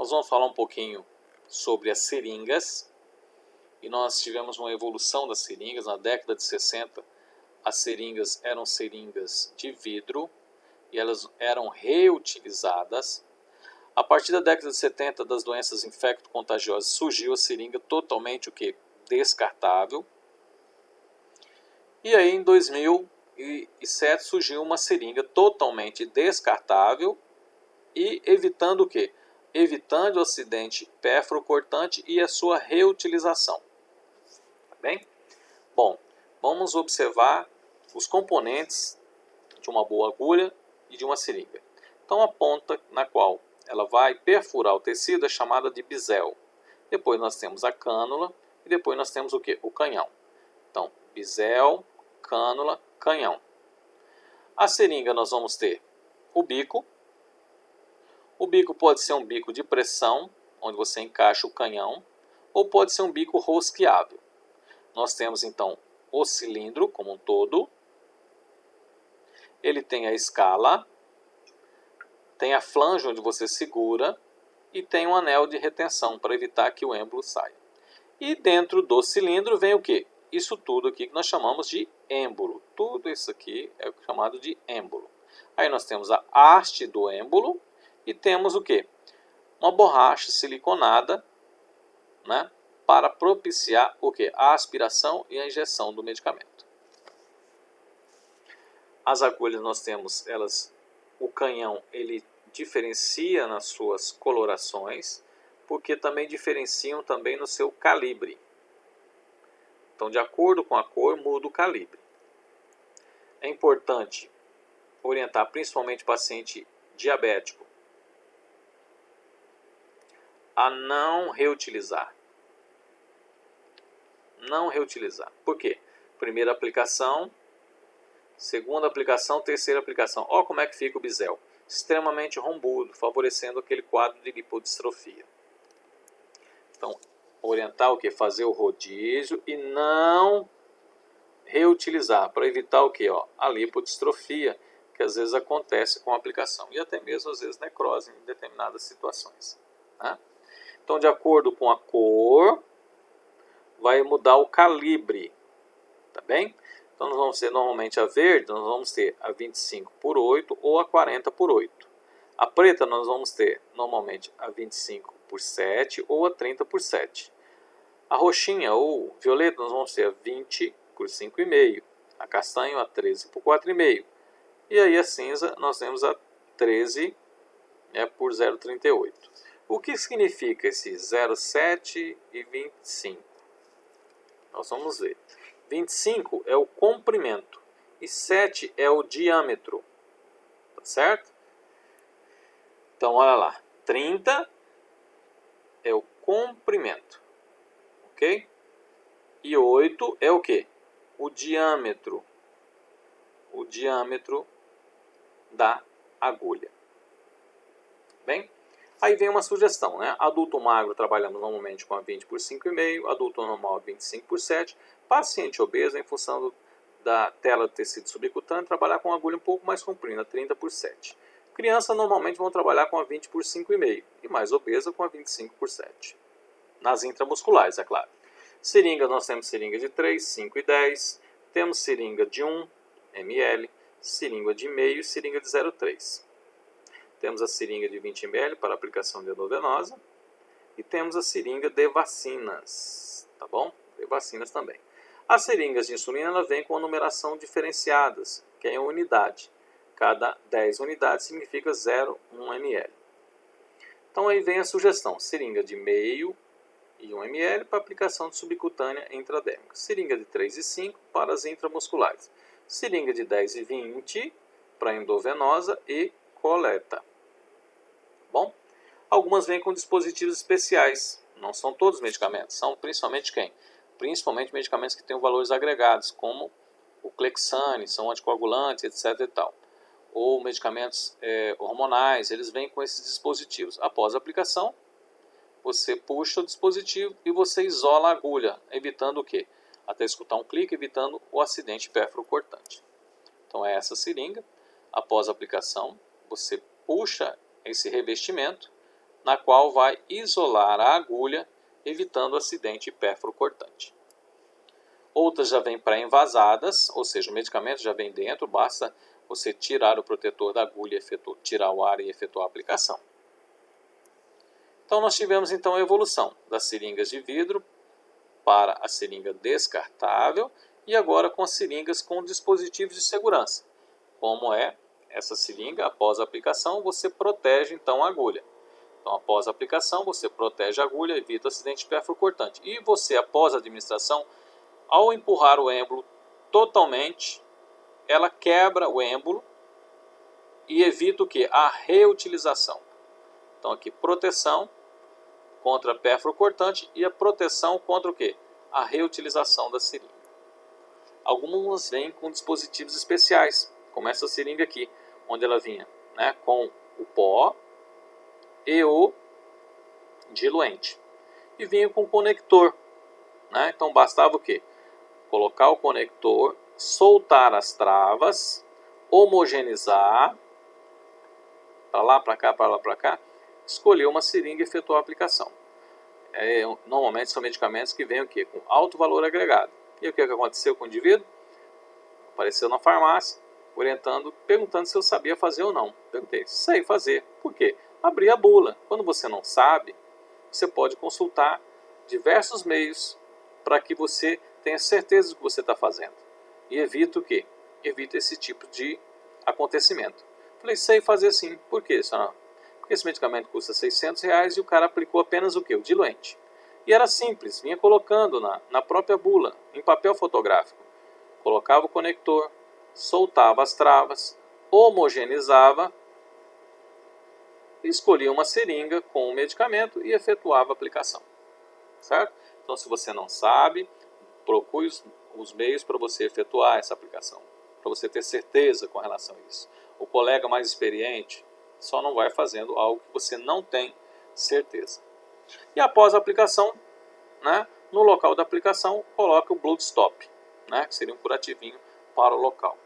nós vamos falar um pouquinho sobre as seringas. E nós tivemos uma evolução das seringas. Na década de 60, as seringas eram seringas de vidro e elas eram reutilizadas. A partir da década de 70, das doenças infecto-contagiosas, surgiu a seringa totalmente descartável. E aí em 2007 surgiu uma seringa totalmente descartável e evitando o quê? Evitando o acidente pérfuro-cortante e a sua reutilização. Tá bem? Bom, vamos observar os componentes de uma boa agulha e de uma seringa. Então a ponta na qual ela vai perfurar o tecido é chamada de bisel. Depois nós temos a cânula e depois nós temos o quê? O canhão. Então, bisel, cânula, canhão. A seringa nós vamos ter o bico. O bico pode ser um bico de pressão, onde você encaixa o canhão, ou pode ser um bico rosqueável. Nós temos então o cilindro como um todo. Ele tem a escala, tem a flange onde você segura e tem um anel de retenção para evitar que o êmbolo saia. E dentro do cilindro vem o quê? Isso tudo aqui que nós chamamos de êmbolo. Tudo isso aqui é chamado de êmbolo. Aí nós temos a haste do êmbolo e temos o quê? Uma borracha siliconada, né, para propiciar o quê? A aspiração e a injeção do medicamento. As agulhas nós temos, o canhão ele diferencia nas suas colorações, porque também diferenciam também no seu calibre. Então, de acordo com a cor, muda o calibre. É importante orientar principalmente o paciente diabético a não reutilizar. Não reutilizar. Por quê? Primeira aplicação, segunda aplicação, terceira aplicação. Olha como é que fica o bisel. Extremamente rombudo, favorecendo aquele quadro de lipodistrofia. Então, orientar o que? Fazer o rodízio e não reutilizar, para evitar o que? A lipodistrofia, que às vezes acontece com a aplicação. E até mesmo, às vezes, necrose em determinadas situações. Né? Então, de acordo com a cor, vai mudar o calibre. Tá bem? Então, nós vamos ter normalmente a verde, nós vamos ter a 25/8 ou a 40/8. A preta nós vamos ter normalmente a 25/7 ou a 30/7. A roxinha ou violeta nós vamos ter a 20/5,5. A castanho a 13/4,5. E aí a cinza nós temos a 13 por 0,38. O que significa esse 0,7 e 25? Nós vamos ver. 25 é o comprimento e 7 é o diâmetro. Tá certo? Então, olha lá. 30 é o comprimento. Ok? E 8 é o quê? O diâmetro. O diâmetro da agulha. Bem? Aí vem uma sugestão, né? Adulto magro trabalhamos normalmente com a 20/5,5, adulto normal a 25/7, paciente obeso em função da tela do tecido subcutâneo trabalhar com uma agulha um pouco mais comprida, 30/7. Criança normalmente vão trabalhar com a 20/5,5 e mais obesa com a 25/7. Nas intramusculares, é claro. Seringa, nós temos seringa de 3, 5 e 10, temos seringa de 1 ml, seringa de meio e seringa de 0,3. Temos a seringa de 20 ml para aplicação de endovenosa e temos a seringa de vacinas, tá bom? De vacinas também. As seringas de insulina ela vem com a numeração diferenciadas, que é em unidade. Cada 10 unidades significa 0,1 ml. Então aí vem a sugestão, seringa de meio e 1 ml para aplicação de subcutânea intradérmica. Seringa de 3 e 5 para as intramusculares. Seringa de 10 e 20 para endovenosa e coleta. Bom, algumas vêm com dispositivos especiais. Não são todos medicamentos, são principalmente quem? Principalmente medicamentos que têm valores agregados, como o Clexane, são anticoagulantes, etc. e tal. Ou medicamentos hormonais, eles vêm com esses dispositivos. Após a aplicação, você puxa o dispositivo e você isola a agulha, evitando o quê? Até escutar um clique, evitando o acidente pérfuro-cortante. Então é essa seringa. Após a aplicação, você puxa esse revestimento, na qual vai isolar a agulha, evitando acidente pérfuro-cortante. Outras já vêm pré-envasadas, ou seja, o medicamento já vem dentro, basta você tirar o protetor da agulha, tirar o ar e efetuar a aplicação. Então nós tivemos então a evolução das seringas de vidro para a seringa descartável e agora com as seringas com dispositivos de segurança. Como é essa seringa, após a aplicação você protege então a agulha. Então após a aplicação você protege a agulha, evita acidente pérfuro-cortante. E você após a administração, ao empurrar o êmbolo totalmente, ela quebra o êmbolo e evita o que? A reutilização. Então aqui proteção contra pérfuro-cortante e a proteção contra o que? A reutilização da seringa. Algumas vêm com dispositivos especiais, como essa seringa aqui, onde ela vinha, né, com o pó e o diluente. E vinha com conector, né? Então bastava o que? Colocar o conector, soltar as travas, homogeneizar, para lá, para cá, para lá, para cá, escolher uma seringa e efetuar a aplicação. Normalmente são medicamentos que vêm o quê? Com alto valor agregado. E o que aconteceu com o indivíduo? Apareceu na farmácia, perguntando se eu sabia fazer ou não. Perguntei, sei fazer. Por quê? Abri a bula. Quando você não sabe, você pode consultar diversos meios para que você tenha certeza do que você está fazendo. E evita o quê? Evita esse tipo de acontecimento. Falei, sei fazer sim. Por quê, senhora? Porque esse medicamento custa R$600 e o cara aplicou apenas o quê? O diluente. E era simples, vinha colocando na própria bula, em papel fotográfico. Colocava o conector, soltava as travas, homogeneizava, escolhia uma seringa com o medicamento e efetuava a aplicação. Certo? Então, se você não sabe, procure os meios para você efetuar essa aplicação, para você ter certeza com relação a isso. O colega mais experiente só não vai fazendo algo que você não tem certeza. E após a aplicação, né, no local da aplicação, coloque o Blood Stop, né, que seria um curativinho para o local.